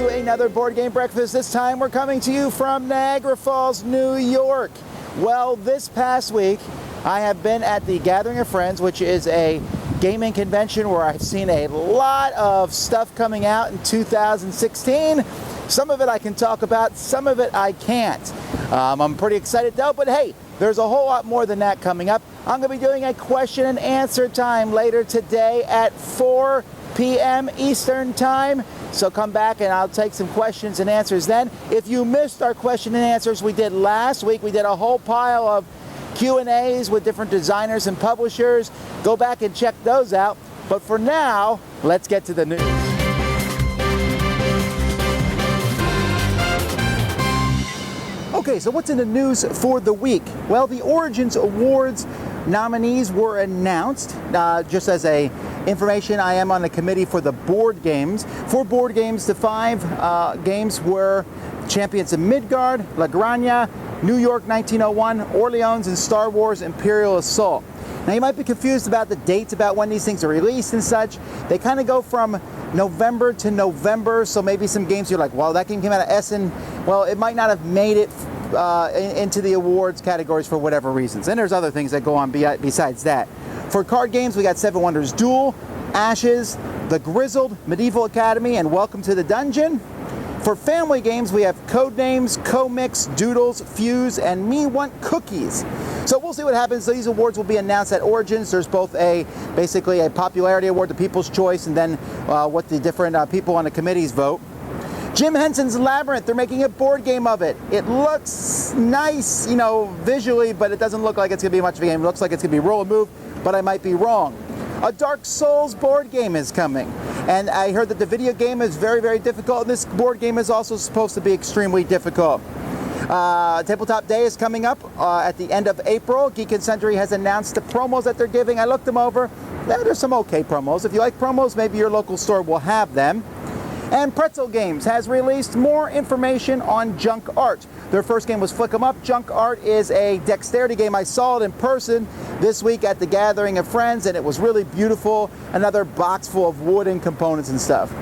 to another Board Game Breakfast. This time we're coming to you from Niagara Falls, New York. Well, this past week I have been at the Gathering of Friends, which is a gaming convention where I've seen a lot of stuff coming out in 2016. Some of it I can talk about, some of it I can't. I'm pretty excited though, but hey, there's a whole lot more than that coming up. I'm going to be doing a question and answer time later today at 4 p.m. Eastern Time. So come back and I'll take some questions and answers then. If you missed our question and answers we did last week, we did a whole pile of Q&As with different designers and publishers. Go back and check those out. But for now, let's get to the news. Okay, so what's in the news for the week? Well, the Origins Awards nominees were announced. Just as a information, I am on the committee for the board games. For board games, the 5 games were Champions of Midgard, La Granja, New York 1901, Orleans, and Star Wars Imperial Assault. Now you might be confused about the dates about when these things are released and such. They kind of go from November to November, so maybe some games you're like, well, that game came out of Essen. Well, it might not have made it into the awards categories for whatever reasons. And there's other things that go on besides that. For card games, we got Seven Wonders Duel, Ashes, The Grizzled, Medieval Academy, and Welcome to the Dungeon. For family games, we have Codenames, Co-Mix, Doodles, Fuse, and Me Want Cookies. So we'll see what happens. These awards will be announced at Origins. There's both basically a popularity award, the People's Choice, and then what the different people on the committees vote. Jim Henson's Labyrinth, they're making a board game of it. It looks nice, visually, but it doesn't look like it's going to be much of a game. It looks like it's going to be roll and move, but I might be wrong. A Dark Souls board game is coming. And I heard that the video game is very, very difficult, and this board game is also supposed to be extremely difficult. Tabletop Day is coming up at the end of April. Geek and Sundry has announced the promos that they're giving. I looked them over. There's some okay promos. If you like promos, maybe your local store will have them. And Pretzel Games has released more information on Junk Art. Their first game was Flick 'em Up. Junk Art is a dexterity game. I saw it in person this week at the Gathering of Friends, and it was really beautiful. Another box full of wooden components and stuff.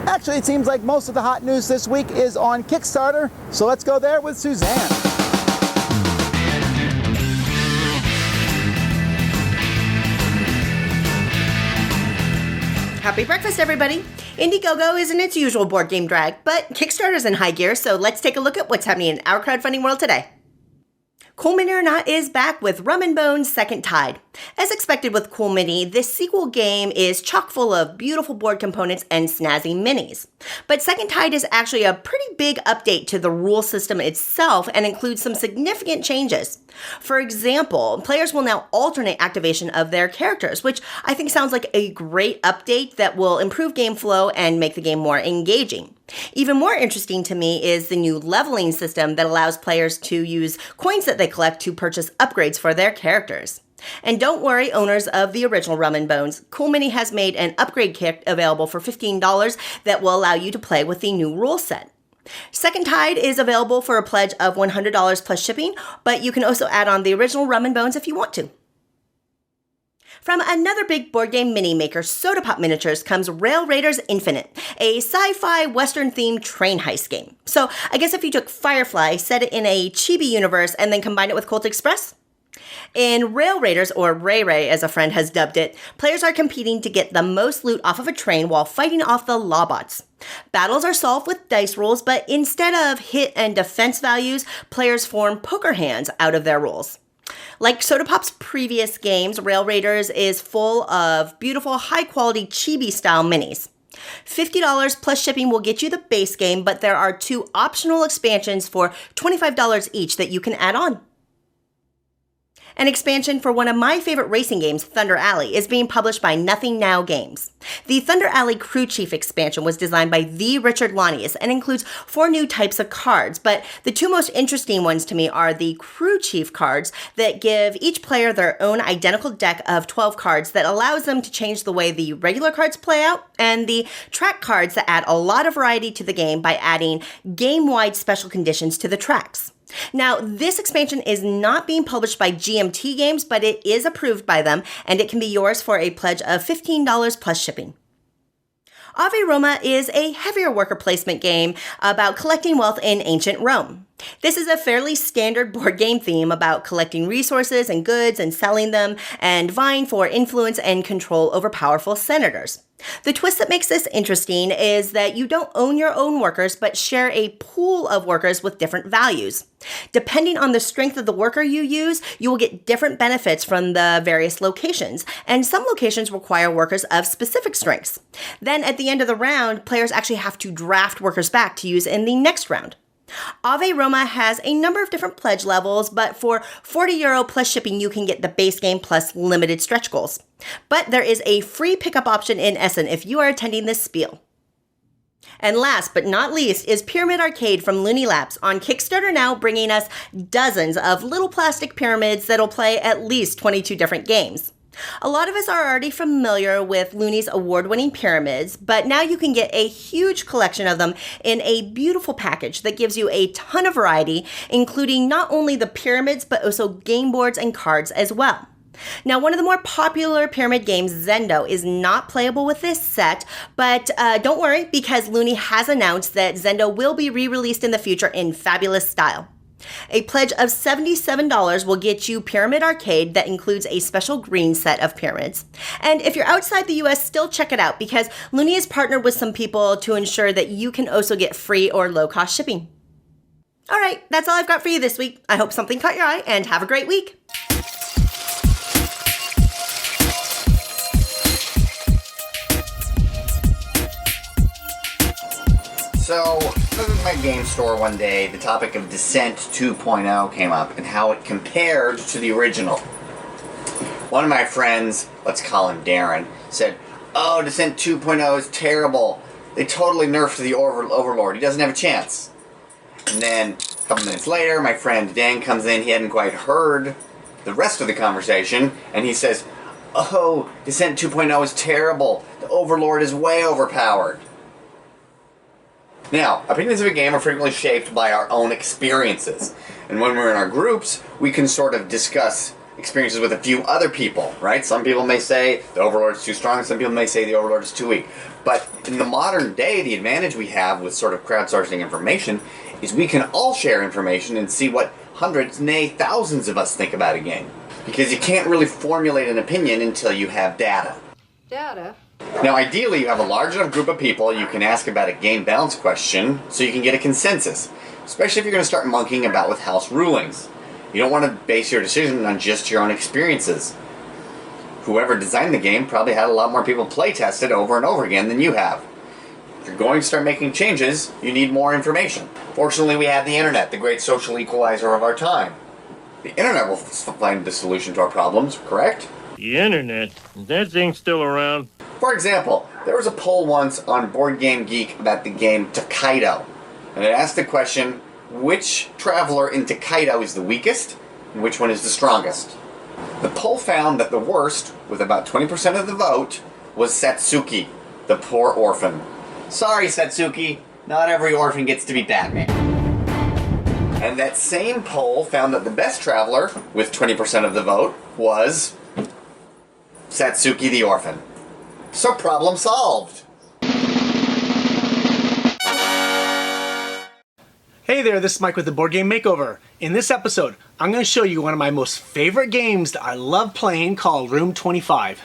Actually, it seems like most of the hot news this week is on Kickstarter, so let's go there with Suzanne. Happy breakfast, everybody! Indiegogo isn't its usual board game drag, but Kickstarter's in high gear, so let's take a look at what's happening in our crowdfunding world today. Cool Mini or Not is back with Rum and Bones Second Tide. As expected with Cool Mini, this sequel game is chock full of beautiful board components and snazzy minis. But Second Tide is actually a pretty big update to the rule system itself and includes some significant changes. For example, players will now alternate activation of their characters, which I think sounds like a great update that will improve game flow and make the game more engaging. Even more interesting to me is the new leveling system that allows players to use coins that they collect to purchase upgrades for their characters. And don't worry, owners of the original Rum and Bones, Cool Mini has made an upgrade kit available for $15 that will allow you to play with the new rule set. Second Tide is available for a pledge of $100 plus shipping, but you can also add on the original Rum and Bones if you want to. From another big board game mini maker, Soda Pop Miniatures, comes Rail Raiders Infinite, a sci-fi western-themed train heist game. So I guess if you took Firefly, set it in a chibi universe, and then combined it with Colt Express? In Rail Raiders, or Ray Ray as a friend has dubbed it, players are competing to get the most loot off of a train while fighting off the Lawbots. Battles are solved with dice rolls, but instead of hit and defense values, players form poker hands out of their rolls. Like Soda Pop's previous games, Rail Raiders is full of beautiful, high-quality chibi-style minis. $50 plus shipping will get you the base game, but there are 2 optional expansions for $25 each that you can add on. An expansion for one of my favorite racing games, Thunder Alley, is being published by Nothing Now Games. The Thunder Alley Crew Chief expansion was designed by the Richard Lanius and includes 4 new types of cards, but the 2 most interesting ones to me are the Crew Chief cards that give each player their own identical deck of 12 cards that allows them to change the way the regular cards play out, and the track cards that add a lot of variety to the game by adding game-wide special conditions to the tracks. Now, this expansion is not being published by GMT Games, but it is approved by them, and it can be yours for a pledge of $15 plus shipping. Ave Roma is a heavier worker placement game about collecting wealth in ancient Rome. This is a fairly standard board game theme about collecting resources and goods and selling them and vying for influence and control over powerful senators. The twist that makes this interesting is that you don't own your own workers, but share a pool of workers with different values. Depending on the strength of the worker you use, you will get different benefits from the various locations, and some locations require workers of specific strengths. Then at the end of the round, players actually have to draft workers back to use in the next round. Ave Roma has a number of different pledge levels, but for €40 plus shipping, you can get the base game plus limited stretch goals. But there is a free pickup option in Essen if you are attending this spiel. And last but not least is Pyramid Arcade from Looney Labs on Kickstarter now, bringing us dozens of little plastic pyramids that'll play at least 22 different games. A lot of us are already familiar with Looney's award-winning pyramids, but now you can get a huge collection of them in a beautiful package that gives you a ton of variety, including not only the pyramids, but also game boards and cards as well. Now, one of the more popular pyramid games, Zendo, is not playable with this set, but don't worry, because Looney has announced that Zendo will be re-released in the future in fabulous style. A pledge of $77 will get you Pyramid Arcade that includes a special green set of pyramids. And if you're outside the US, still check it out because Looney has partnered with some people to ensure that you can also get free or low-cost shipping. All right, that's all I've got for you this week. I hope something caught your eye and have a great week. So, I was at my game store one day, the topic of Descent 2.0 came up and how it compared to the original. One of my friends, let's call him Darren, said, "Oh, Descent 2.0 is terrible. They totally nerfed the Overlord. He doesn't have a chance." And then, a couple minutes later, my friend Dan comes in. He hadn't quite heard the rest of the conversation, and he says, "Oh, Descent 2.0 is terrible. The Overlord is way overpowered." Now, opinions of a game are frequently shaped by our own experiences. And when we're in our groups, we can sort of discuss experiences with a few other people, right? Some people may say the Overlord is too strong, some people may say the Overlord is too weak. But in the modern day, the advantage we have with sort of crowdsourcing information is we can all share information and see what hundreds, nay, thousands of us think about a game. Because you can't really formulate an opinion until you have data. Data? Now, ideally, you have a large enough group of people you can ask about a game balance question so you can get a consensus, especially if you're going to start monkeying about with house rulings. You don't want to base your decision on just your own experiences. Whoever designed the game probably had a lot more people play test it over and over again than you have. If you're going to start making changes, you need more information. Fortunately, we have the internet, the great social equalizer of our time. The internet will find the solution to our problems, correct? The internet? Is that thing still around? For example, there was a poll once on Board Game Geek about the game Takedo, and it asked the question, which traveler in Takedo is the weakest, and which one is the strongest? The poll found that the worst, with about 20% of the vote, was Satsuki, the poor orphan. Sorry, Satsuki, not every orphan gets to be Batman. And that same poll found that the best traveler, with 20% of the vote, was Satsuki the orphan. So problem solved. Hey there, this is Mike with the Board Game Makeover. In this episode, I'm going to show you one of my most favorite games that I love playing called Room 25.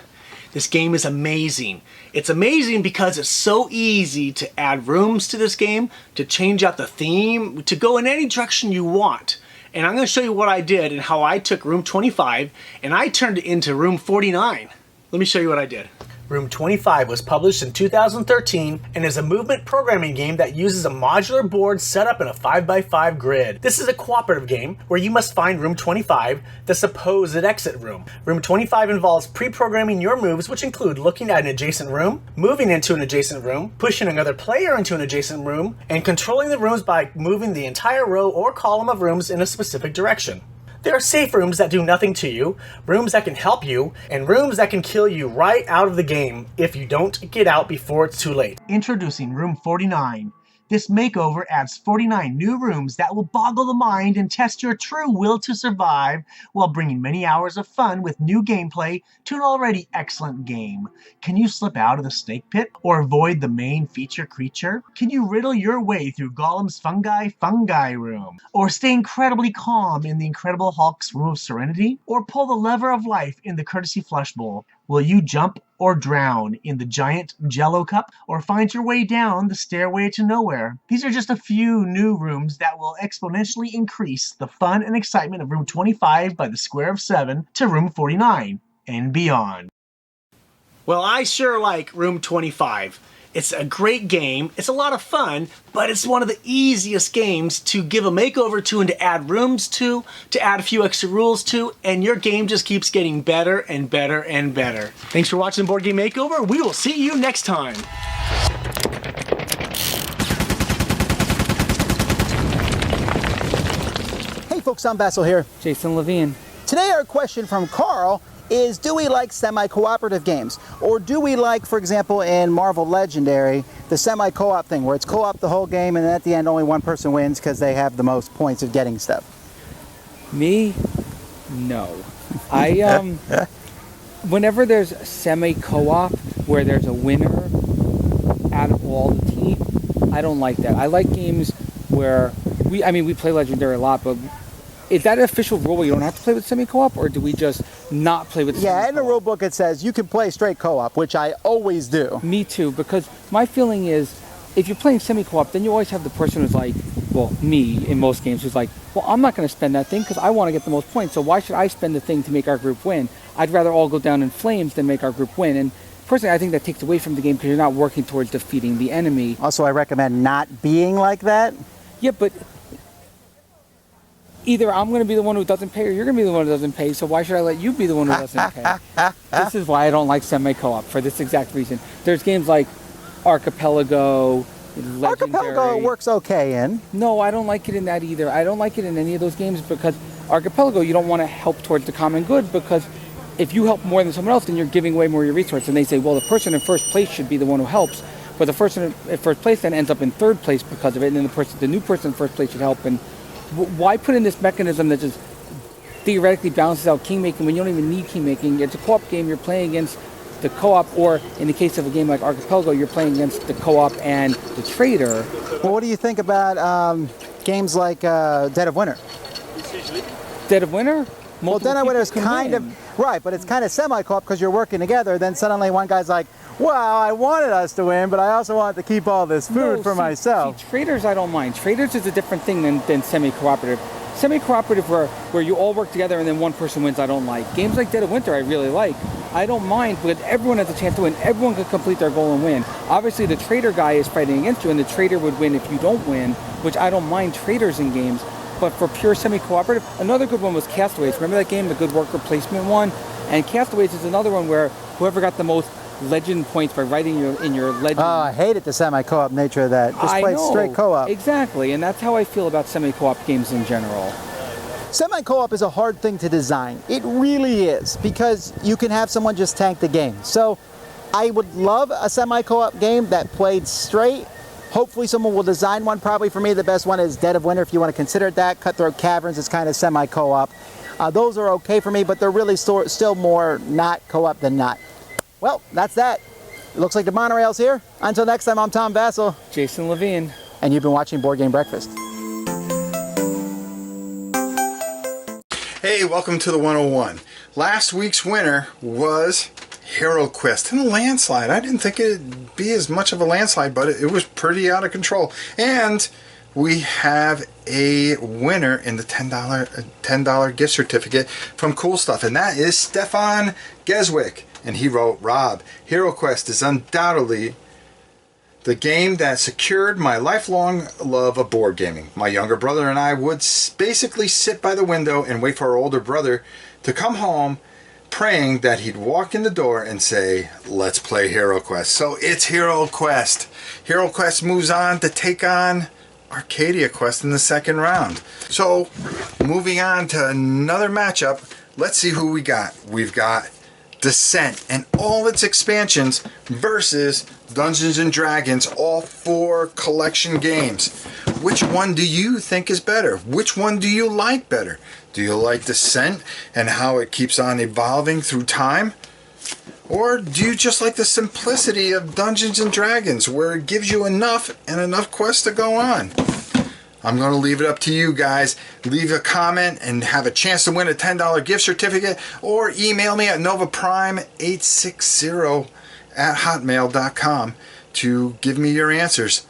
This game is amazing. It's amazing because it's so easy to add rooms to this game, to change out the theme, to go in any direction you want. And I'm going to show you what I did and how I took Room 25 and I turned it into Room 49. Let me show you what I did. Room 25 was published in 2013 and is a movement programming game that uses a modular board set up in a 5x5 grid. This is a cooperative game where you must find Room 25, the supposed exit room. Room 25 involves pre-programming your moves, which include looking at an adjacent room, moving into an adjacent room, pushing another player into an adjacent room, and controlling the rooms by moving the entire row or column of rooms in a specific direction. There are safe rooms that do nothing to you, rooms that can help you, and rooms that can kill you right out of the game if you don't get out before it's too late. Introducing Room 49. This makeover adds 49 new rooms that will boggle the mind and test your true will to survive while bringing many hours of fun with new gameplay to an already excellent game. Can you slip out of the snake pit or avoid the main feature creature? Can you riddle your way through Gollum's fungi room? Or stay incredibly calm in the Incredible Hulk's Room of Serenity? Or pull the lever of life in the Courtesy Flush Bowl? Will you jump or drown in the giant Jello cup, or find your way down the stairway to nowhere? These are just a few new rooms that will exponentially increase the fun and excitement of room 25 by the square of 7 to room 49 and beyond. Well, I sure like room 25. It's a great game, it's a lot of fun, but it's one of the easiest games to give a makeover to and to add rooms to add a few extra rules to, and your game just keeps getting better and better and better. Thanks for watching Board Game Makeover. We will see you next time. Hey folks, I'm Vasel here. Jason Levine. Today our question from Carl is, do we like semi-cooperative games? Or do we like, for example, in Marvel Legendary, the semi-co-op thing where it's co-op the whole game and at the end only one person wins because they have the most points of getting stuff? Me? No. Whenever there's semi-co-op where there's a winner out of all the team, I don't like that. I like games where we play Legendary a lot, but is that an official rule where you don't have to play with semi-co-op, or do we just not play with semi-co-op? Yeah, in the rule book it says you can play straight co-op, which I always do. Me too, because my feeling is if you're playing semi-co-op, then you always have the person who's like, well, me in most games, who's like, well, I'm not going to spend that thing because I want to get the most points, so why should I spend the thing to make our group win? I'd rather all go down in flames than make our group win. And personally, I think that takes away from the game because you're not working towards defeating the enemy. Also, I recommend not being like that. Yeah, but either I'm going to be the one who doesn't pay or you're going to be the one who doesn't pay, so why should I let you be the one who doesn't pay? This is why I don't like semi-co-op, for this exact reason. There's games like Archipelago, Legendary. Archipelago works okay in. No, I don't like it in that either. I don't like it in any of those games because Archipelago, you don't want to help towards the common good, because if you help more than someone else, then you're giving away more of your resources. And they say, well, the person in first place should be the one who helps, but the person in first place then ends up in third place because of it, and then the new person in first place should help. And why put in this mechanism that just theoretically balances out kingmaking when you don't even need kingmaking? It's a co-op game. You're playing against the co-op, or in the case of a game like Archipelago, you're playing against the co-op and the trader. Well, what do you think about games like Dead of Winter? Dead of Winter? Well, Dead of Winter is kind of, right, but it's kind of semi-co-op because you're working together. Then suddenly one guy's like, well, I wanted us to win, but I also wanted to keep all this food for myself. See, traders I don't mind. Traders is a different thing than semi-cooperative. Semi-cooperative where you all work together and then one person wins, I don't like. Games like Dead of Winter I really like. I don't mind, but everyone has a chance to win. Everyone can complete their goal and win. Obviously the trader guy is fighting against you, and the trader would win if you don't win, which I don't mind traders in games. But for pure semi-cooperative, another good one was Castaways. Remember that game, the good worker placement one? And Castaways is another one where whoever got the most legend points by writing in your legend. Oh, I hated the semi-co-op nature of that. Just play straight co-op. Exactly, and that's how I feel about semi-co-op games in general. Semi-co-op is a hard thing to design. It really is, because you can have someone just tank the game. So I would love a semi-co-op game that played straight. Hopefully someone will design one. Probably for me the best one is Dead of Winter, if you want to consider it that. Cutthroat Caverns is kind of semi-co-op. Those are okay for me, but they're really still more not co-op than not. Well, that's that. It looks like the monorail's here. Until next time, I'm Tom Vasel. Jason Levine. And you've been watching Board Game Breakfast. Hey, welcome to the 101. Last week's winner was Hero Quest in a landslide. I didn't think it'd be as much of a landslide, but it was pretty out of control. And we have a winner in the $10 gift certificate from Cool Stuff, and that is Stefan Geswick. And he wrote, Rob, Hero Quest is undoubtedly the game that secured my lifelong love of board gaming. My younger brother and I would basically sit by the window and wait for our older brother to come home, praying that he'd walk in the door and say, let's play Hero Quest. So it's Hero Quest. Hero Quest moves on to take on Arcadia Quest in the second round. So moving on to another matchup, let's see who we got. We've got Descent and all its expansions versus Dungeons & Dragons, all 4 collection games. Which one do you think is better? Which one do you like better? Do you like Descent and how it keeps on evolving through time? Or do you just like the simplicity of Dungeons & Dragons, where it gives you enough and enough quests to go on? I'm going to leave it up to you guys. Leave a comment and have a chance to win a $10 gift certificate, or email me at novaprime860@hotmail.com to give me your answers.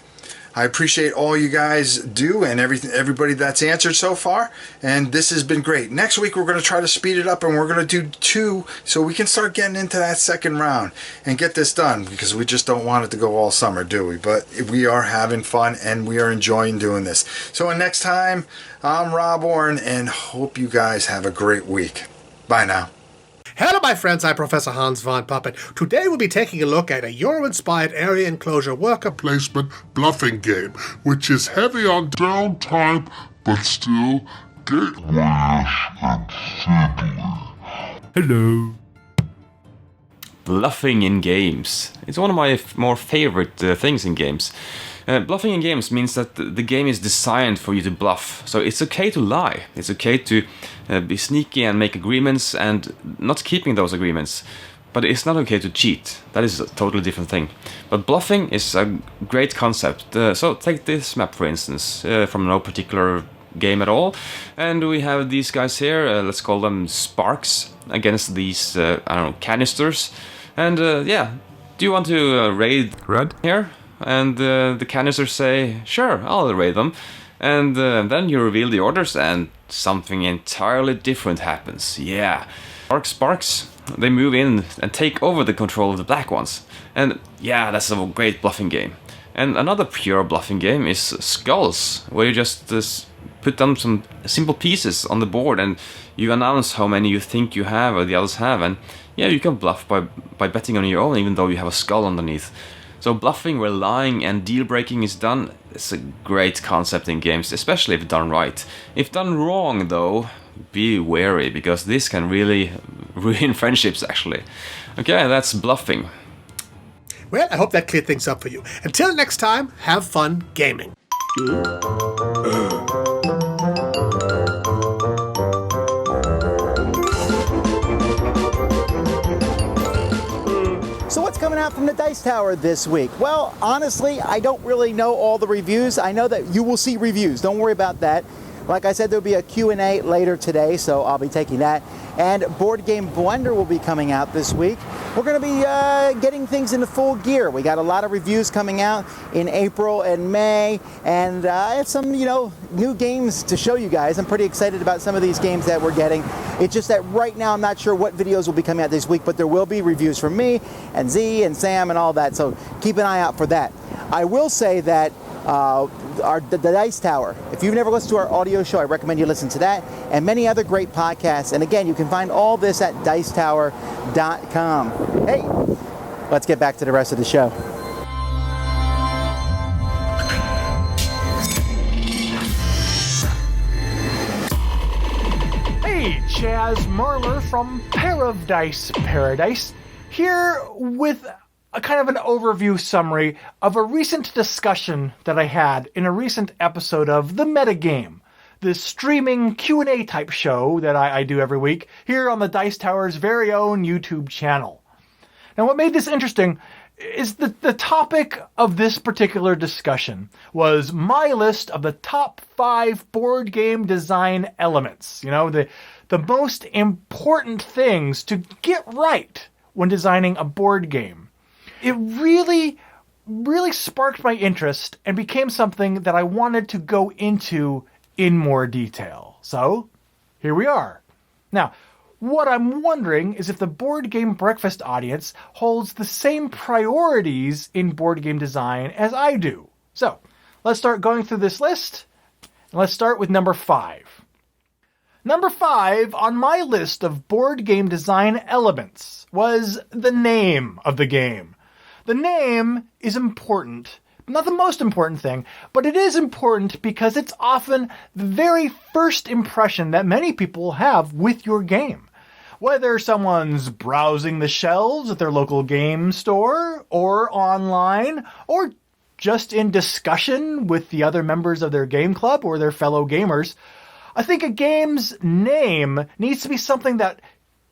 I appreciate all you guys do and everybody that's answered so far, and this has been great. Next week we're going to try to speed it up, and we're going to do 2 so we can start getting into that second round and get this done, because we just don't want it to go all summer, do we? But we are having fun and we are enjoying doing this. So until next time, I'm Rob Orrin, and hope you guys have a great week. Bye now. Hello, my friends. I'm Professor Hans von Puppet. Today we'll be taking a look at a Euro-inspired area enclosure worker placement bluffing game, which is heavy on downtime, but still gateway-ish and fiddly. Hello. Bluffing in games. It's one of my more favorite things in games. Bluffing in games means that the game is designed for you to bluff. So it's okay to lie. It's okay to be sneaky and make agreements and not keeping those agreements. But it's not okay to cheat. That is a totally different thing. But bluffing is a great concept. So take this map, for instance, from no particular game at all. And we have these guys here, let's call them sparks, against these, canisters. And yeah, do you want to raid red here? And the canisters say, sure, I'll raid them. And then you reveal the orders and something entirely different happens. Yeah, sparks, they move in and take over the control of the black ones. And yeah, that's a great bluffing game. And another pure bluffing game is Skulls, where you just put down some simple pieces on the board and you announce how many you think you have or the others have. And yeah, you can bluff by betting on your own, even though you have a skull underneath. So bluffing where lying and deal breaking is done, it's a great concept in games, especially if done right. If done wrong though, be wary, because this can really ruin friendships actually. Okay, that's bluffing. Well, I hope that cleared things up for you. Until next time, have fun gaming. So what's coming out from the Dice Tower this week? Well, honestly, I don't really know all the reviews. I know that you will see reviews. Don't worry about that. Like I said, there'll be a Q&A later today, so I'll be taking that. And Board Game Blender will be coming out this week. We're going to be getting things into full gear. We got a lot of reviews coming out in April and May, and I have some, new games to show you guys. I'm pretty excited about some of these games that we're getting. It's just that right now I'm not sure what videos will be coming out this week, but there will be reviews from me and Z and Sam and all that, so keep an eye out for that. I will say that the Dice Tower, if you've never listened to our audio show, I recommend you listen to that and many other great podcasts. And again, you can find all this at dicetower.com. Hey, let's get back to the rest of the show. Hey, Chaz Marler from Pair of Dice Paradise, here with a kind of an overview summary of a recent discussion that I had in a recent episode of The Metagame, the streaming Q&A type show that I do every week here on the Dice Tower's very own YouTube channel. Now, what made this interesting is the topic of this particular discussion was my list of the top 5 board game design elements. The most important things to get right when designing a board game. It really, really sparked my interest and became something that I wanted to go into in more detail. So, here we are. Now, what I'm wondering is if the Board Game Breakfast audience holds the same priorities in board game design as I do. So, let's start going through this list. And let's start with number 5. Number 5 on my list of board game design elements was the name of the game. The name is important. Not the most important thing, but it is important because it's often the very first impression that many people have with your game. Whether someone's browsing the shelves at their local game store, or online, or just in discussion with the other members of their game club or their fellow gamers, I think a game's name needs to be something that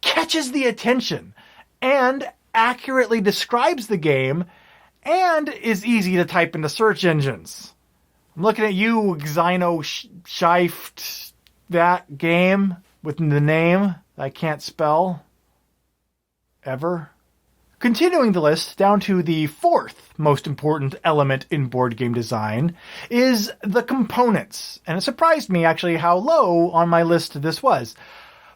catches the attention and accurately describes the game and is easy to type into search engines. I'm looking at you, Xino Shift, that game with the name I can't spell ever. Continuing the list down to the fourth most important element in board game design is the components. And it surprised me actually how low on my list this was.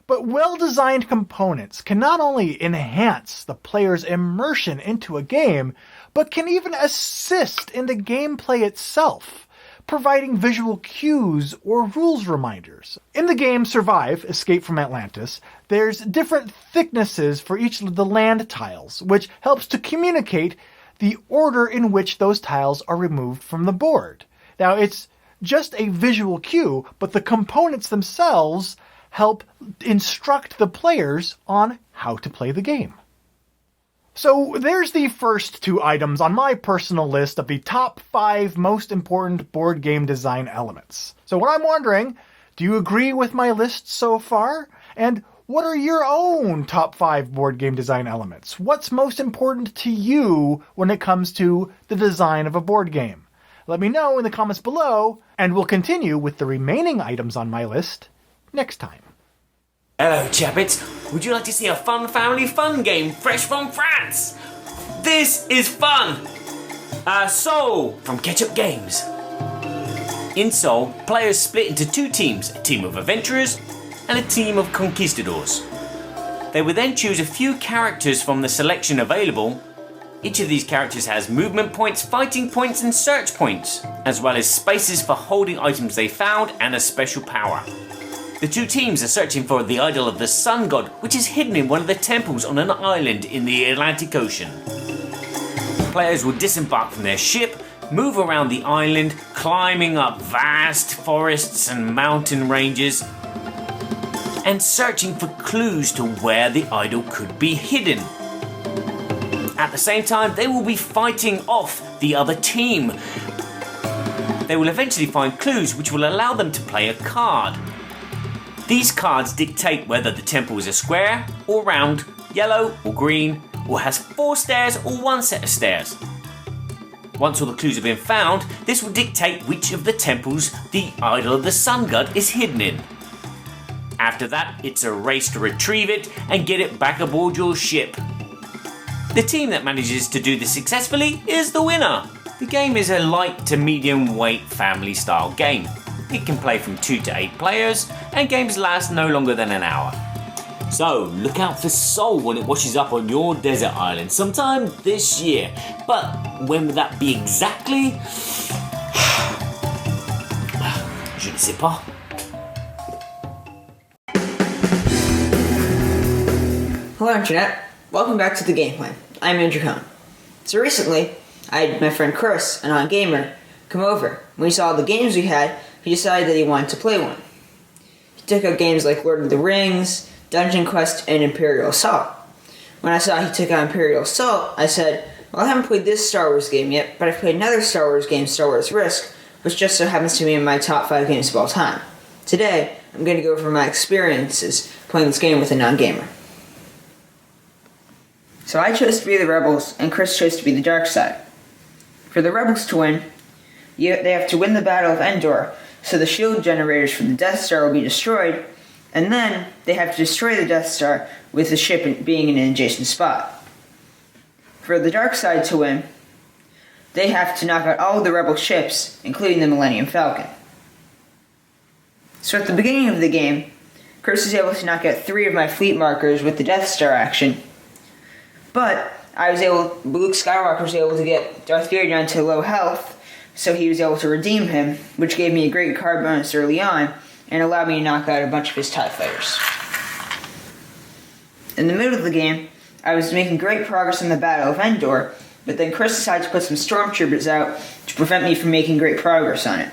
But well-designed components can not only enhance the player's immersion into a game, but can even assist in the gameplay itself, providing visual cues or rules reminders. In the game Survive, Escape from Atlantis, there's different thicknesses for each of the land tiles, which helps to communicate the order in which those tiles are removed from the board. Now, it's just a visual cue, but the components themselves help instruct the players on how to play the game. So there's the first two items on my personal list of the top 5 most important board game design elements. So what I'm wondering, do you agree with my list so far? And what are your own top 5 board game design elements? What's most important to you when it comes to the design of a board game? Let me know in the comments below, and we'll continue with the remaining items on my list next time. Hello, Chappets. Would you like to see a fun family fun game fresh from France? This is fun! Soul from Ketchup Games. In Soul, players split into 2 teams, a team of adventurers and a team of conquistadors. They will then choose a few characters from the selection available. Each of these characters has movement points, fighting points and search points, as well as spaces for holding items they found and a special power. The 2 teams are searching for the idol of the sun god, which is hidden in one of the temples on an island in the Atlantic Ocean. Players will disembark from their ship, move around the island, climbing up vast forests and mountain ranges, and searching for clues to where the idol could be hidden. At the same time, they will be fighting off the other team. They will eventually find clues which will allow them to play a card. These cards dictate whether the temple is a square or round, yellow or green, or has 4 stairs or 1 set of stairs. Once all the clues have been found, this will dictate which of the temples the idol of the sun god is hidden in. After that, it's a race to retrieve it and get it back aboard your ship. The team that manages to do this successfully is the winner. The game is a light to medium weight family style game. It can play from 2 to 8 players, and games last no longer than an hour. So, look out for Soul when it washes up on your desert island sometime this year. But when would that be exactly? Je ne sais pas. Hello Internet, welcome back to the Game Plan. I'm Andrew Cohn. So recently, I had my friend Chris, a non-gamer, come over. When he saw the games we had, he decided that he wanted to play one. He took out games like Lord of the Rings, Dungeon Quest, and Imperial Assault. When I saw he took out Imperial Assault, I said, well, I haven't played this Star Wars game yet, but I've played another Star Wars game, Star Wars Risk, which just so happens to be in my top 5 games of all time. Today, I'm going to go over my experiences playing this game with a non-gamer. So I chose to be the Rebels, and Chris chose to be the Dark Side. For the Rebels to win, they have to win the Battle of Endor, so the shield generators for the Death Star will be destroyed, and then they have to destroy the Death Star with the ship being in an adjacent spot. For the Dark Side to win, they have to knock out all of the Rebel ships, including the Millennium Falcon. So at the beginning of the game, Chris was able to knock out 3 of my fleet markers with the Death Star action, but Luke Skywalker was able to get Darth Vader down to low health, so he was able to redeem him, which gave me a great card bonus early on, and allowed me to knock out a bunch of his TIE fighters. In the middle of the game, I was making great progress in the Battle of Endor, but then Chris decided to put some stormtroopers out to prevent me from making great progress on it.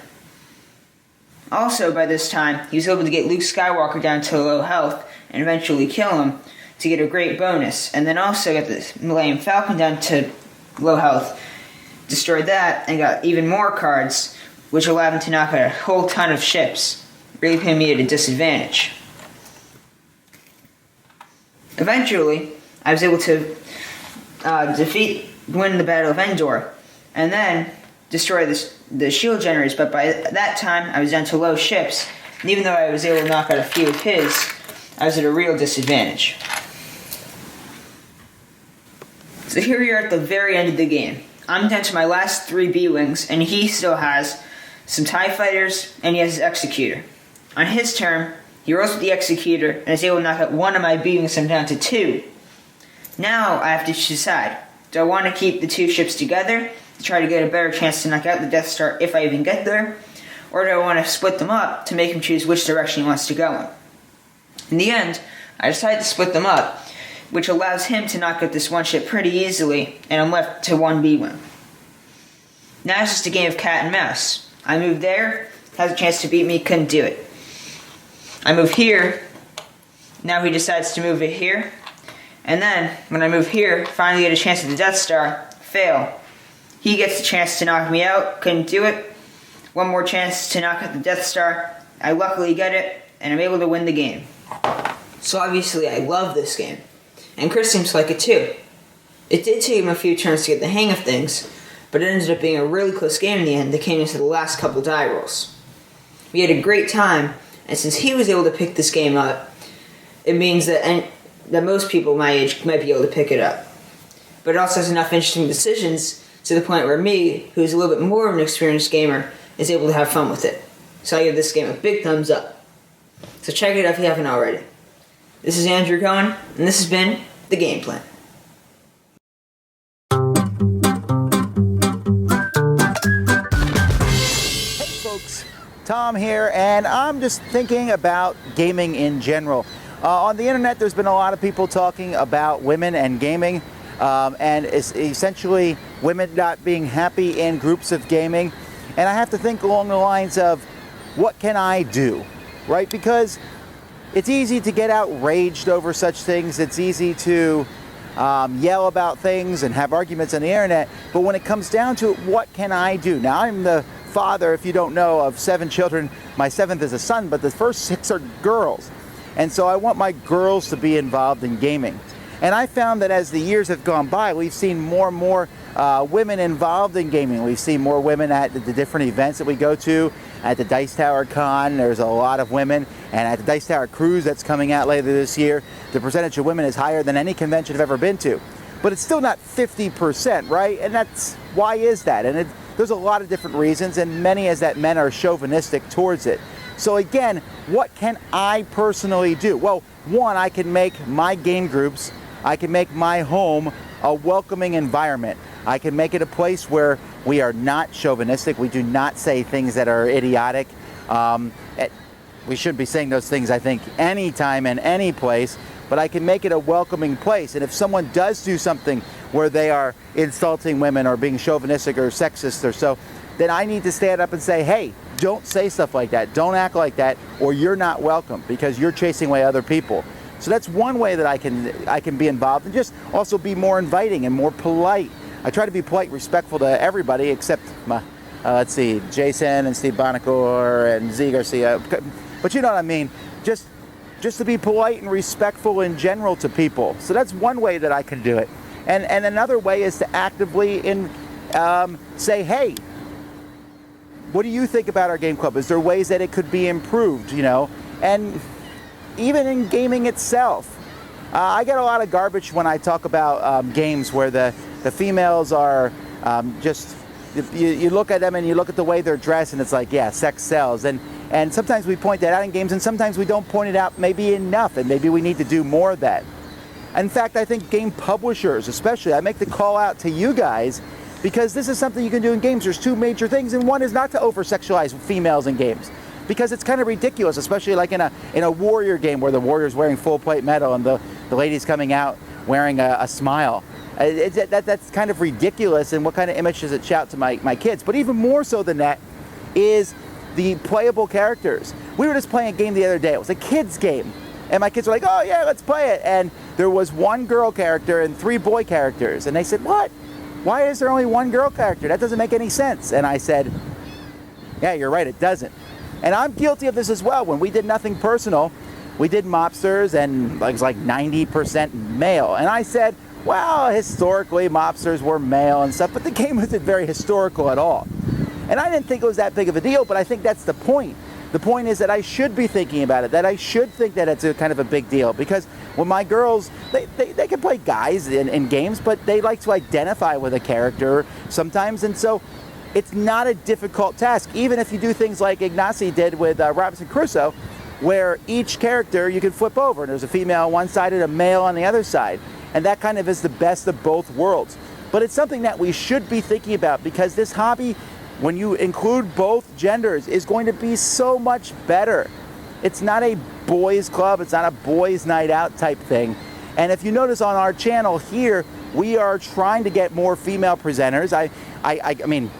Also, by this time, he was able to get Luke Skywalker down to low health, and eventually kill him to get a great bonus. And then also got the Millennium Falcon down to low health, destroyed that, and got even more cards, which allowed him to knock out a whole ton of ships, really putting me at a disadvantage. Eventually, I was able to win the Battle of Endor, and then destroy the shield generators, but by that time I was down to low ships, and even though I was able to knock out a few of his, I was at a real disadvantage. So here we are at the very end of the game. I'm down to my last 3 B-Wings, and he still has some TIE Fighters, and he has his Executor. On his turn, he rolls with the Executor, and is able to knock out one of my B-Wings, so I'm down to 2. Now I have to decide, do I want to keep the 2 ships together to try to get a better chance to knock out the Death Star if I even get there, or do I want to split them up to make him choose which direction he wants to go in? In the end, I decided to split them up, which allows him to knock out this one ship pretty easily, and I'm left to 1 B-Wing. Now it's just a game of cat and mouse. I moved there, has a chance to beat me, couldn't do it. I move here, now he decides to move it here, and then, when I move here, finally get a chance at the Death Star, fail. He gets the chance to knock me out, couldn't do it. One more chance to knock out the Death Star, I luckily get it, and I'm able to win the game. So obviously I love this game, and Chris seems like it too. It did take him a few turns to get the hang of things, but it ended up being a really close game in the end that came into the last couple die rolls. We had a great time, and since he was able to pick this game up, it means that most people my age might be able to pick it up. But it also has enough interesting decisions to the point where me, who's a little bit more of an experienced gamer, is able to have fun with it. So I give this game a big thumbs up. So check it out if you haven't already. This is Andrew Cohen, and this has been The Game Plan. Hey folks, Tom here, and I'm just thinking about gaming in general. On the internet, there's been a lot of people talking about women and gaming, and it's essentially women not being happy in groups of gaming. And I have to think along the lines of, what can I do, right? Because it's easy to get outraged over such things. It's easy to yell about things and have arguments on the internet. But when it comes down to it, what can I do? Now, I'm the father, if you don't know, of 7 children. My 7th is a son, but the first 6 are girls. And so I want my girls to be involved in gaming. And I found that as the years have gone by, we've seen more and more women involved in gaming. We've seen more women at the different events that we go to. At the Dice Tower Con, there's a lot of women. And at the Dice Tower Cruise that's coming out later this year, the percentage of women is higher than any convention I've ever been to. But it's still not 50%, right? And why is that? And there's a lot of different reasons, and many is that men are chauvinistic towards it. So again, what can I personally do? Well, one, I can make my game groups, I can make my home a welcoming environment. I can make it a place where we are not chauvinistic. We do not say things that are idiotic. We shouldn't be saying those things, I think, anytime and any place, but I can make it a welcoming place. And if someone does do something where they are insulting women or being chauvinistic or sexist or so, then I need to stand up and say, hey, don't say stuff like that. Don't act like that, or you're not welcome because you're chasing away other people. So that's one way that I can be involved, and just also be more inviting and more polite. I try to be polite, respectful to everybody except let's see, Jason and Steve Bonacor and Z Garcia. But you know what I mean. Just to be polite and respectful in general to people. So that's one way that I can do it. And another way is to actively say, hey, what do you think about our game club? Is there ways that it could be improved, you know? And even in gaming itself, I get a lot of garbage when I talk about games where the females are just, you look at them and you look at the way they're dressed and it's like, yeah, sex sells. And sometimes we point that out in games, and sometimes we don't point it out maybe enough, and maybe we need to do more of that. In fact, I think game publishers especially, I make the call out to you guys, because this is something you can do in games. There's 2 major things, and one is not to over-sexualize females in games, because it's kind of ridiculous, especially like in a warrior game where the warrior's wearing full plate metal and the lady's coming out wearing a smile. That's kind of ridiculous, and what kind of image does it shout to my kids? But even more so than that is the playable characters. We were just playing a game the other day. It was a kids game, And my kids were like, oh yeah, let's play it. And there was one girl character and 3 boy characters. And they said, what? Why is there only 1 girl character? That doesn't make any sense. And I said, yeah, you're right, it doesn't. And I'm guilty of this as well. When we did Nothing Personal, we did mobsters, and it was like 90% male. And I said, well, historically, mobsters were male and stuff, but the game wasn't very historical at all. And I didn't think it was that big of a deal, but I think that's the point. The point is that I should be thinking about it, that I should think that it's a kind of a big deal. Because when my girls, they can play guys in games, but they like to identify with a character sometimes. And so it's not a difficult task, even if you do things like Ignacy did with Robinson Crusoe, where each character you can flip over, and there's a female on one side and a male on the other side. And that kind of is the best of both worlds. But it's something that we should be thinking about, because this hobby, when you include both genders, is going to be so much better. It's not a boys club, it's not a boys night out type thing. And if you notice on our channel here, we are trying to get more female presenters. I mean,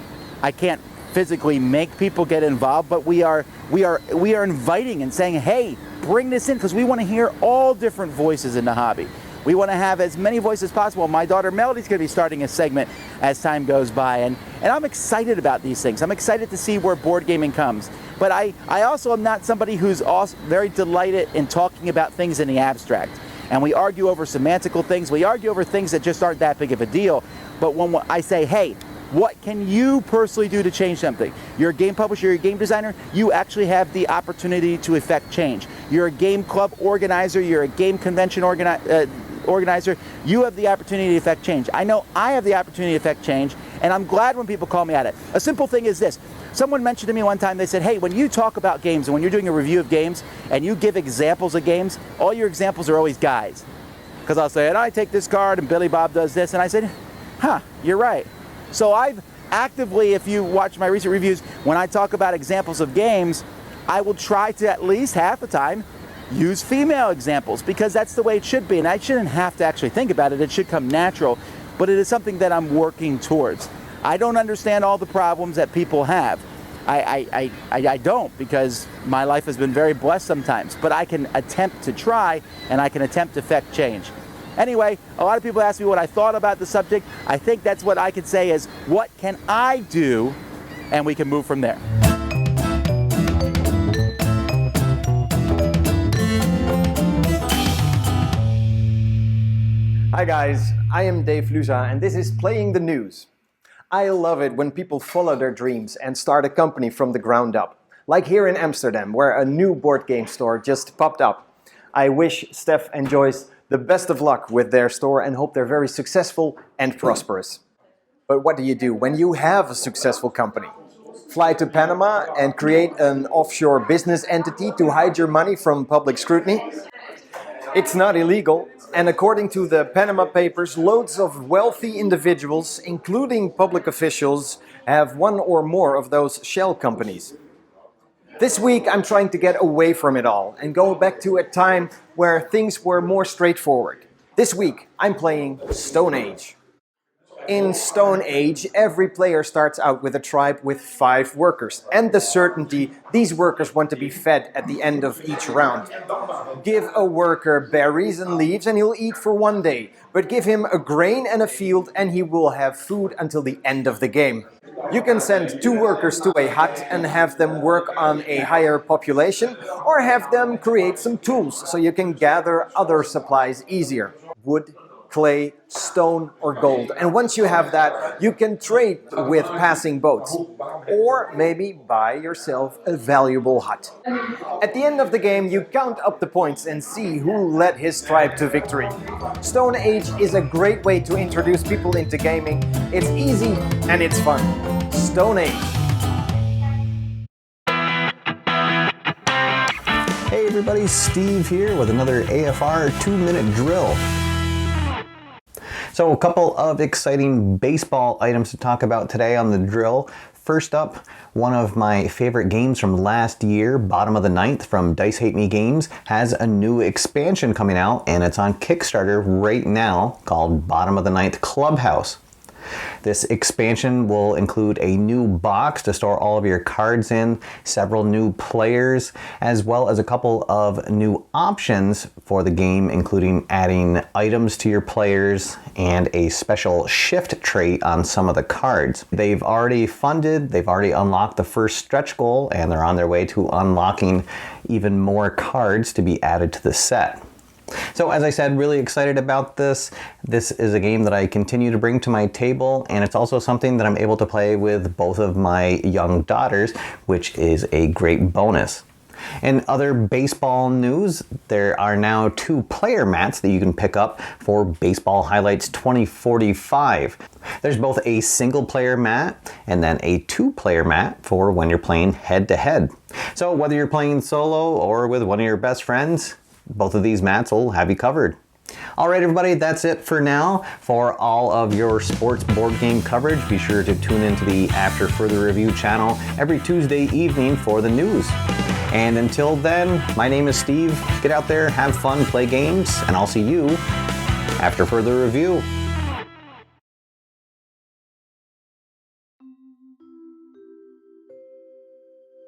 I can't physically make people get involved, but we are inviting and saying, hey, bring this in, because we want to hear all different voices in the hobby. We want to have as many voices as possible. My daughter Melody's going to be starting a segment as time goes by, and I'm excited about these things. I'm excited to see where board gaming comes. But I also am not somebody who's also very delighted in talking about things in the abstract. And we argue over semantical things. We argue over things that just aren't that big of a deal. But when I say, hey, what can you personally do to change something? You're a game publisher, you're a game designer, you actually have the opportunity to effect change. You're a game club organizer, you're a game convention organizer, you have the opportunity to effect change. I know I have the opportunity to effect change, and I'm glad when people call me at it. A simple thing is this. Someone mentioned to me one time, they said, hey, when you talk about games and when you're doing a review of games and you give examples of games, all your examples are always guys. Because I'll say, and I take this card and Billy Bob does this, and I said, huh, you're right. So I've actively, if you watch my recent reviews, when I talk about examples of games, I will try to at least half the time use female examples, because that's the way it should be. And I shouldn't have to actually think about it. It should come natural, but it is something that I'm working towards. I don't understand all the problems that people have. I don't, because my life has been very blessed sometimes, but I can attempt to try, and I can attempt to effect change. Anyway, a lot of people ask me what I thought about the subject. I think that's what I could say is, what can I do? And we can move from there. Hi guys, I am Dave Luza and this is Playing the News. I love it when people follow their dreams and start a company from the ground up. Like here in Amsterdam, where a new board game store just popped up. I wish Steph and Joyce the best of luck with their store and hope they're very successful and prosperous. But what do you do when you have a successful company? Fly to Panama and create an offshore business entity to hide your money from public scrutiny? It's not illegal, and according to the Panama Papers, loads of wealthy individuals, including public officials, have one or more of those shell companies. This week I'm trying to get away from it all and go back to a time where things were more straightforward. This week I'm playing Stone Age. In Stone Age, every player starts out with a tribe with 5 workers, and the certainty these workers want to be fed at the end of each round. Give a worker berries and leaves and he'll eat for 1 day, but give him a grain and a field and he will have food until the end of the game. You can send 2 workers to a hut and have them work on a higher population, or have them create some tools so you can gather other supplies easier. Wood, clay, stone, or gold. And once you have that, you can trade with passing boats. Or maybe buy yourself a valuable hut. At the end of the game, you count up the points and see who led his tribe to victory. Stone Age is a great way to introduce people into gaming. It's easy and it's fun. Stone Age. Hey everybody, Steve here with another AFR 2-minute drill. So a couple of exciting baseball items to talk about today on the drill. First up, one of my favorite games from last year, Bottom of the Ninth from Dice Hate Me Games, has a new expansion coming out, and it's on Kickstarter right now called Bottom of the Ninth Clubhouse. This expansion will include a new box to store all of your cards in, several new players, as well as a couple of new options for the game, including adding items to your players and a special shift trait on some of the cards. They've already unlocked the first stretch goal, and they're on their way to unlocking even more cards to be added to the set. So as I said, really excited about this. This is a game that I continue to bring to my table, and it's also something that I'm able to play with both of my young daughters, which is a great bonus. In other baseball news, there are now 2 player mats that you can pick up for Baseball Highlights 2045. There's both a single player mat and then a 2-player mat for when you're playing head-to-head. So whether you're playing solo or with one of your best friends, both of these mats will have you covered. Alright everybody, that's it for now. For all of your sports board game coverage, be sure to tune into the After Further Review channel every Tuesday evening for the news. And until then, my name is Steve. Get out there, have fun, play games, and I'll see you after further review.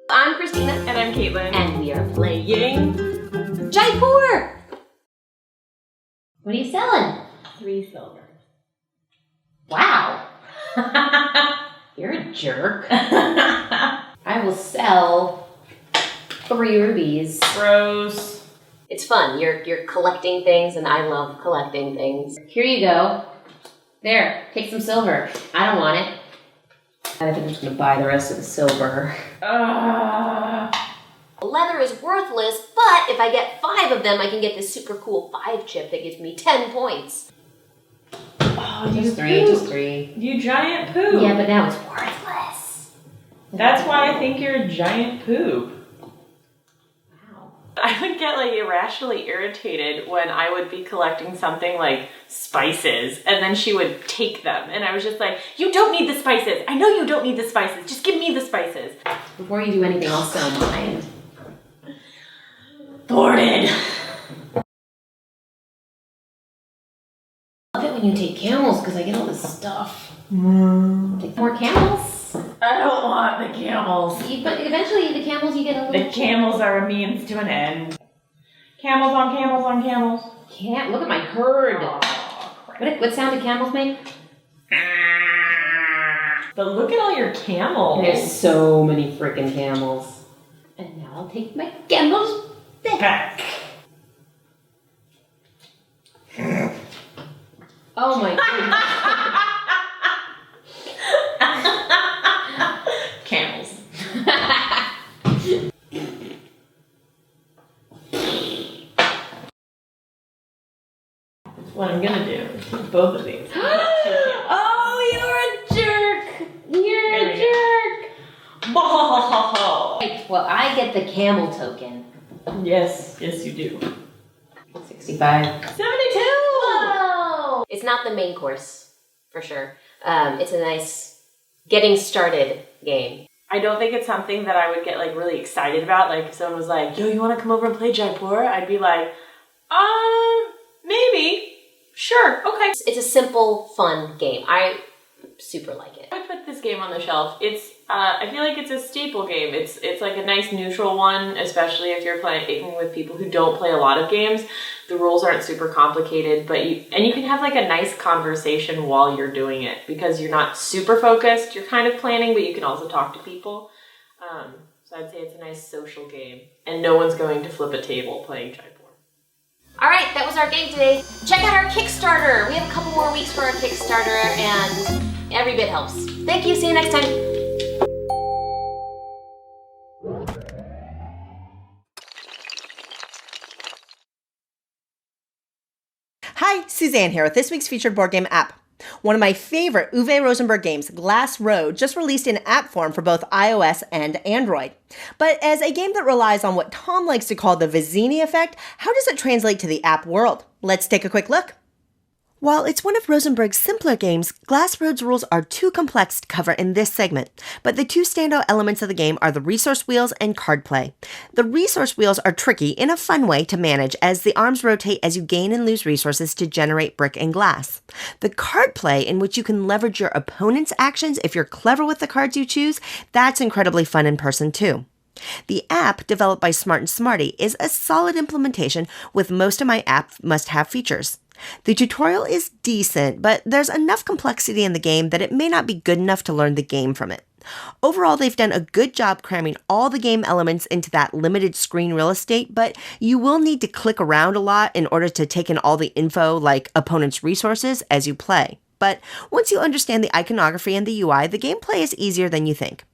I'm Christina. And I'm Caitlin. And we are playing Jaipur! What are you selling? 3 silver. Wow. You're a jerk. I will sell 3 rubies. Gross. It's fun. You're collecting things, and I love collecting things. Here you go. There, take some silver. I don't want it. I think I'm just gonna buy the rest of the silver. Leather is worthless, but if I get 5 of them, I can get this super cool 5 chip that gives me 10 points. Oh, just 3. You giant poop. Yeah, but now it's worthless. That's why I think you're a giant poop. Wow. I would get like irrationally irritated when I would be collecting something like spices and then she would take them and I was just like, you don't need the spices. I know you don't need the spices. Just give me the spices. Before you do anything, I'll sell mine. Thwarted. I love it when you take camels because I get all this stuff. Take more camels. I don't want the camels. But eventually the camels you get a little... The camels are a means to an end. Camels on camels on camels. Can't look at my herd. What sound do camels make? But look at all your camels. There's so many freaking camels. And now I'll take my camels back. Oh my goodness. Camels. What I'm gonna do is take both of these. Oh, you're a jerk. You're a jerk. Right, well, I get the camel token. Yes, you do. 65. 72! Whoa! It's not the main course, for sure. It's a nice getting started game. I don't think it's something that I would get like really excited about. Like if someone was like, yo, you want to come over and play Jaipur? I'd be like, maybe. Sure, okay. It's a simple, fun game. I super like it. I would put this game on the shelf. It's, I feel like it's a staple game. It's like a nice neutral one, especially if you're playing with people who don't play a lot of games. The rules aren't super complicated, but you can have like a nice conversation while you're doing it because you're not super focused. You're kind of planning, but you can also talk to people. So I'd say it's a nice social game, and no one's going to flip a table playing Jaipur. All right, that was our game today. Check out our Kickstarter. We have a couple more weeks for our Kickstarter, and every bit helps. Thank you. See you next time. Hi, Suzanne here with this week's featured board game app. One of my favorite Uwe Rosenberg games, Glass Road, just released in app form for both iOS and Android. But as a game that relies on what Tom likes to call the Vizzini effect, how does it translate to the app world? Let's take a quick look. While it's one of Rosenberg's simpler games, Glassroad's rules are too complex to cover in this segment, but the two standout elements of the game are the resource wheels and card play. The resource wheels are tricky in a fun way to manage as the arms rotate as you gain and lose resources to generate brick and glass. The card play, in which you can leverage your opponent's actions if you're clever with the cards you choose, that's incredibly fun in person too. The app, developed by Smart and Smarty, is a solid implementation with most of my app must-have features. The tutorial is decent, but there's enough complexity in the game that it may not be good enough to learn the game from it. Overall, they've done a good job cramming all the game elements into that limited screen real estate, but you will need to click around a lot in order to take in all the info like opponents' resources as you play. But once you understand the iconography and the UI, the gameplay is easier than you think.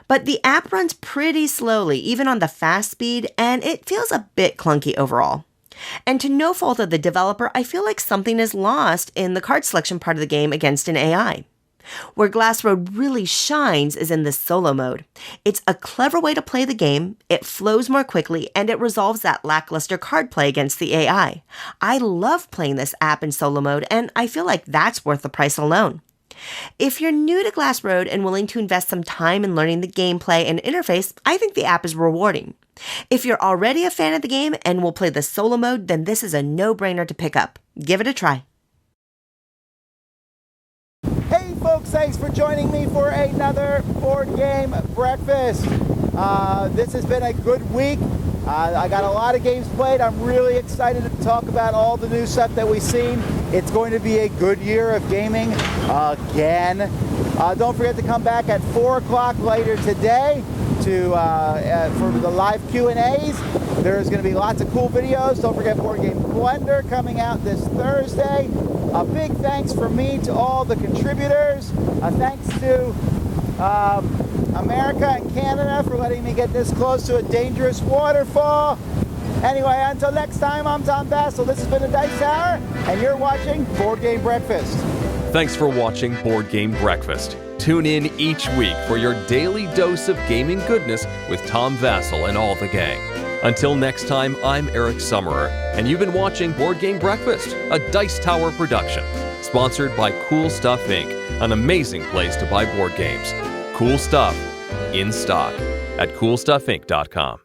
But the app runs pretty slowly, even on the fast speed, and it feels a bit clunky overall. And to no fault of the developer, I feel like something is lost in the card selection part of the game against an AI. Where Glassroad really shines is in the solo mode. It's a clever way to play the game, it flows more quickly, and it resolves that lackluster card play against the AI. I love playing this app in solo mode, and I feel like that's worth the price alone. If you're new to Glassroad and willing to invest some time in learning the gameplay and interface, I think the app is rewarding. If you're already a fan of the game and will play the solo mode, then this is a no-brainer to pick up. Give it a try. Hey folks, thanks for joining me for another board game breakfast. This has been a good week. I got a lot of games played. I'm really excited to talk about all the new stuff that we've seen. It's going to be a good year of gaming again. Don't forget to come back at 4 o'clock later today for the live Q&As. There's going to be lots of cool videos. Don't forget Board Game Blender coming out this Thursday. A big thanks from me to all the contributors. Thanks to America and Canada for letting me get this close to a dangerous waterfall. Anyway, until next time, I'm Tom Vasel. This has been the Dice Tower, and you're watching Board Game Breakfast. Thanks for watching Board Game Breakfast. Tune in each week for your daily dose of gaming goodness with Tom Vasel and all the gang. Until next time, I'm Eric Summerer, and you've been watching Board Game Breakfast, a Dice Tower production, sponsored by Cool Stuff Inc., an amazing place to buy board games. Cool stuff in stock at CoolStuffInc.com.